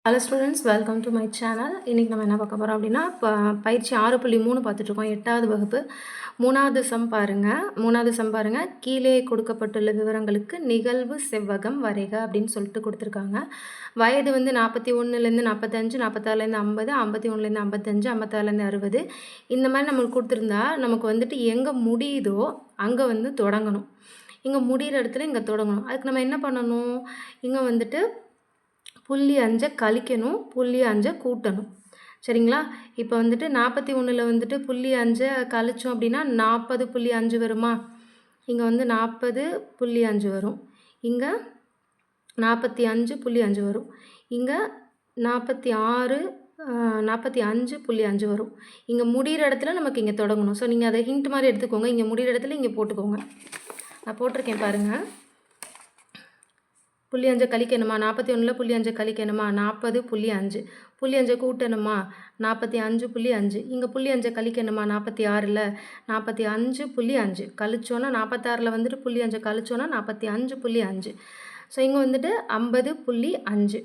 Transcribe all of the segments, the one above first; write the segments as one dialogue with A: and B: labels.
A: Hello students, welcome to my channel. இன்றைக்கி நம்ம என்ன பார்க்க போகிறோம் அப்படின்னா, பயிற்சி 6.3 பார்த்துட்ருக்கோம். 8வது வகுப்பு 3வது சம் பாருங்கள். 3வது சம் பாருங்கள். கீழே கொடுக்கப்பட்டுள்ள விவரங்களுக்கு நிகழ்வு செவ்வகம் வரைக அப்படின்னு சொல்லிட்டு கொடுத்துருக்காங்க. வயது வந்து 41லேருந்து 45, 46லேருந்து 50, 51லேருந்து 55, 56லேருந்து 60 இந்த மாதிரி நம்மளுக்கு கொடுத்துருந்தா நமக்கு வந்துட்டு எங்கே முடியுதோ அங்கே வந்து தொடங்கணும். இங்கே முடிகிற இடத்துல இங்கே தொடங்கணும். அதுக்கு நம்ம என்ன பண்ணணும்? இங்கே வந்துட்டு 0.5 கழிக்கணும், 0.5 கூட்டணும். சரிங்களா? இப்போ வந்துட்டு 41ல் வந்துட்டு 0.5 கழிச்சோம் அப்படின்னா 40.5 வருமா? இங்கே வந்து 40.5 வரும். இங்கே 45.5 வரும். இங்கே 46 45.5 வரும். இங்கே முடிகிற இடத்துல நமக்கு இங்கே தொடங்கணும். ஸோ நீங்கள் அதை ஹிண்ட் மாதிரி எடுத்துக்கோங்க. இங்கே முடிகிற இடத்துல இங்கே போட்டுக்கோங்க. நான் போட்டிருக்கேன் பாருங்கள். 0.5 கழிக்கணுமா? 41ல் 0.5 கழிக்கணுமா? 40.5. 0.5 கூட்டணுமா? 45.5. இங்கே 0.5 கழிக்கணுமா? 46ல் 45.5 கழிச்சோன்னா 46ல் வந்துட்டு 0.5 கழிச்சோன்னா 45.5. ஸோ இங்கே வந்துட்டு 50.5.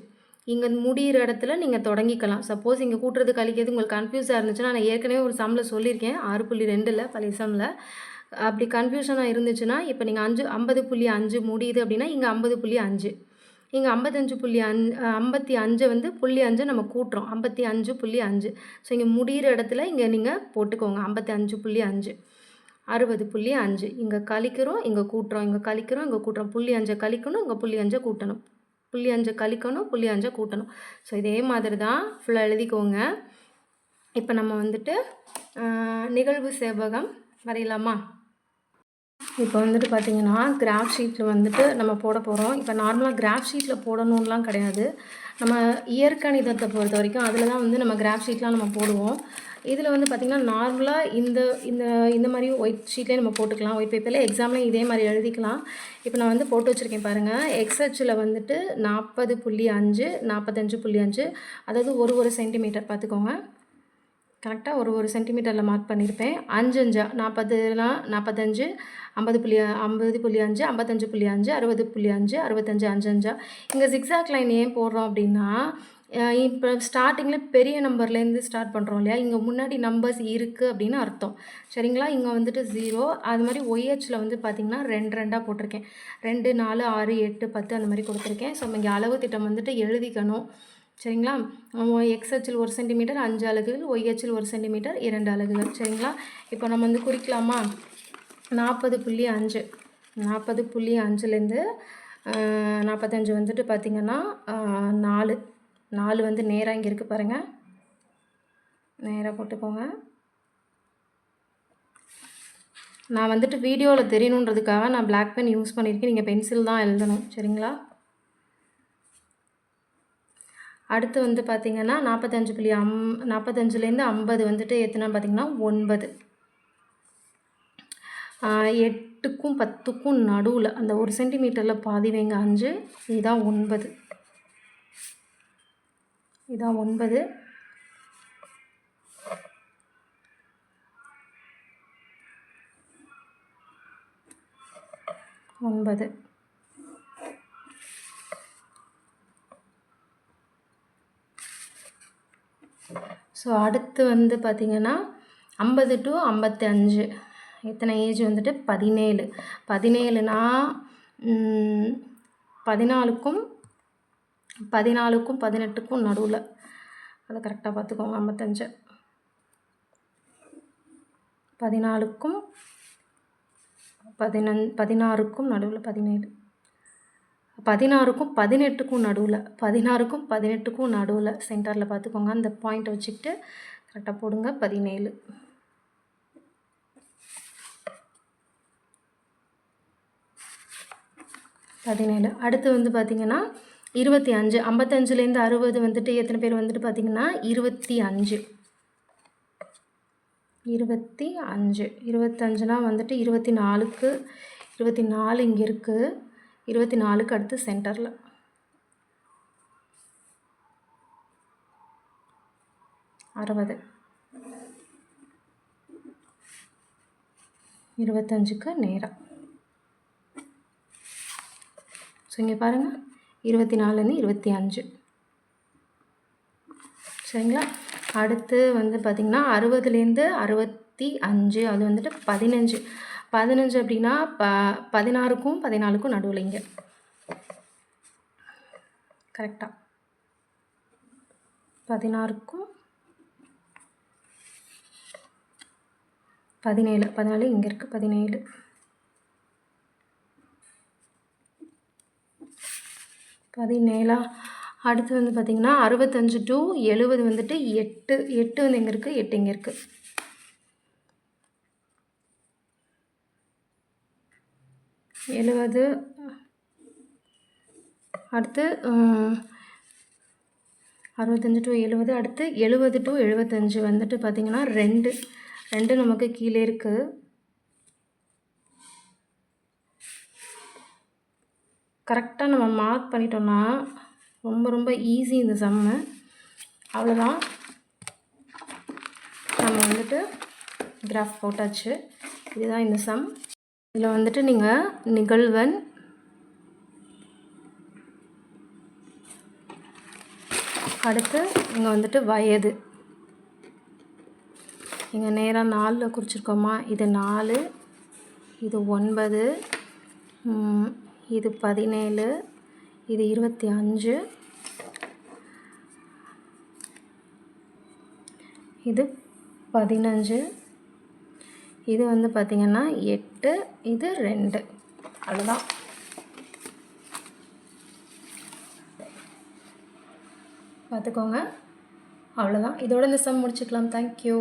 A: இங்கே முடிகிற இடத்துல நீங்கள் தொடங்கிக்கலாம். சப்போஸ் இங்கே கூட்டுறது கழிக்கிறது உங்களுக்கு கன்ஃபியூஸாக இருந்துச்சுன்னா, நான் ஏற்கனவே ஒரு சம்மில் சொல்லியிருக்கேன் 6.2ல் பழைய சம்மில். அப்படி கன்ஃபியூஷனாக இருந்துச்சுன்னா, இப்போ நீங்கள் 50.5 முடியுது அப்படின்னா இங்கே 50.5. இங்கே 55 வந்து 0.5 நம்ம கூட்டுறோம். 55.5. ஸோ இங்கே முடிகிற இடத்துல இங்கே நீங்கள் போட்டுக்கோங்க 55.5. 60.5. இங்கே கழிக்கிறோம், இங்கே கூட்டுறோம், இங்கே கழிக்கிறோம், இங்கே கூட்டுறோம். 0.5 கழிக்கணும், இங்கே 0.5 கூட்டணும். 0.5 கழிக்கணும், 0.5 கூட்டணும். ஸோ இதே மாதிரி தான் ஃபுல்லாக எழுதிக்கோங்க. இப்போ நம்ம வந்துட்டு நிகழ்வு செவ்வகம் வரையலாமா? இப்போ வந்துட்டு பார்த்திங்கன்னா, கிராஃப் ஷீட்டில் வந்துட்டு நம்ம போட போகிறோம். இப்போ நார்மலாக கிராஃப் ஷீட்டில் போடணும்லாம் கிடையாது. நம்ம இயற்கணிதத்தை பொறுத்த வரைக்கும் அதில் தான் வந்து நம்ம கிராஃப் ஷீட்லாம் நம்ம போடுவோம். இதில் வந்து பார்த்திங்கன்னா, நார்மலாக இந்த இந்த இந்த மாதிரி ஒயிட் ஷீட்லேயே நம்ம போட்டுக்கலாம். ஒயிட் பேப்பரில் எக்ஸாம்லேயும் இதே மாதிரி எழுதிக்கலாம். இப்போ நான் வந்து போட்டு வச்சுருக்கேன் பாருங்கள். எக்ஸ்ஹெச்சில் வந்துட்டு 40.5, 45.5, அதாவது ஒரு சென்டிமீட்டர் பார்த்துக்கோங்க. கரெக்டாக ஒரு சென்டிமீட்டரில் மார்க் பண்ணியிருப்பேன். 5 40னா 45, 50.5, 55.5, 60.5, 65 5 இங்கே ஜிக்ஸாக் லைன் ஏன் போடுறோம் அப்படின்னா, இப்போ ஸ்டார்டிங்கில் பெரிய நம்பர்லேருந்து ஸ்டார்ட் பண்ணுறோம் இல்லையா? இங்கே முன்னாடி நம்பர்ஸ் இருக்குது அப்படின்னு அர்த்தம். சரிங்களா? இங்கே வந்துட்டு 0. அது மாதிரி ஒய்ஹெச்சில் வந்து பார்த்திங்கன்னா 2 போட்டிருக்கேன். 2, 4, 6, 8, 10 அந்த மாதிரி கொடுத்துருக்கேன். ஸோ இங்கே அளவு திட்டம் வந்துட்டு எழுதிக்கணும். சரிங்களா? எக்ஸ்ஹெச்சில் 1 சென்டிமீட்டர் 5 அலகுகள், ஒய்ஹெச்சில் 1 சென்டிமீட்டர் 2 அலகுகள். சரிங்களா? இப்போ நம்ம வந்து குறிக்கலாமா? 40.5 40.5லேருந்து 45 வந்துட்டு பார்த்திங்கன்னா 4 வந்து நேராக இங்கே இருக்குது பாருங்கள். நேராக போட்டுக்கோங்க. நான் வந்துட்டு வீடியோவில் தெரியணுன்றதுக்காக நான் பிளாக் பென் யூஸ் பண்ணியிருக்கேன். நீங்கள் பென்சில் தான் எழுதணும். சரிங்களா? அடுத்து வந்து பார்த்திங்கன்னா 45லேருந்து 50 வந்துட்டு எத்தனை பார்த்திங்கன்னா 9. 8க்கும் 10க்கும் நடுவில் அந்த 1 சென்டிமீட்டரில் பாதி வைங்க 5. இதுதான் 9. இதான் 9. ஸோ அடுத்து வந்து பார்த்திங்கன்னா 50 to 55 எத்தனை ஏஜ் வந்துட்டு 17. 17னா 14க்கும் 18க்கும் நடுவில். அதை கரெக்டாக பார்த்துக்கோங்க. 55 14க்கும் 16க்கும் நடுவில். 17 16க்கும் 18க்கும் நடுவில். 16க்கும் 18க்கும் நடுவில் சென்டரில் பார்த்துக்கோங்க. அந்த பாயிண்ட் வச்சுக்கிட்டு கரெக்டாக போடுங்க. 17 அடுத்து வந்து பார்த்திங்கன்னா 25. 55லேருந்து 60 வந்துட்டு எத்தனை பேர் வந்துட்டு பார்த்திங்கன்னா 25. 25னா வந்துட்டு 24க்கு 24 இங்கே இருக்குது. 24க்கு அடுத்து சென்டரில். 60 25க்கு நேராக. ஸோ இங்கே பாருங்கள் 24லேருந்து 25. சரிங்களா? அடுத்து வந்து பார்த்திங்கன்னா 60லேருந்து 65 அது வந்துட்டு 15. 15 அப்படின்னா 16க்கும் 14க்கும் நடுவில் இங்கே கரெக்டாக 16க்கும் 17. 14 இங்கே இருக்குது 17. அடுத்து வந்து பார்த்திங்கன்னா 65 to 70 வந்துட்டு 8. 8 வந்து எங்கே இருக்குது? 8 இங்கே இருக்குது. அடுத்து 65 to 70. அடுத்து 70 to 75 வந்துட்டு பார்த்திங்கன்னா 2 நமக்கு கீழே இருக்குது. கரெக்டாக நம்ம மார்க் பண்ணிட்டோம்னா ரொம்ப ரொம்ப ஈஸி இந்த சம்மு. அவ்வளோதான், நம்ம வந்துட்டு கிராஃப் போட்டாச்சு. இதுதான் இந்த சம். இதில் வந்துட்டு நீங்கள் நிகழ்வெண், அடுத்து இங்கே வந்துட்டு வயது, இங்கே நேராக 4 குறிச்சிருக்கோமா? இது 4, இது 9, இது 17, இது 25, இது 15, இது வந்து பார்த்திங்கன்னா 8, இது 2. அவ்வளோதான். பார்த்துக்கோங்க, அவ்வளோதான். இதோட இந்த சம் முடிச்சுக்கலாம். தேங்க்யூ.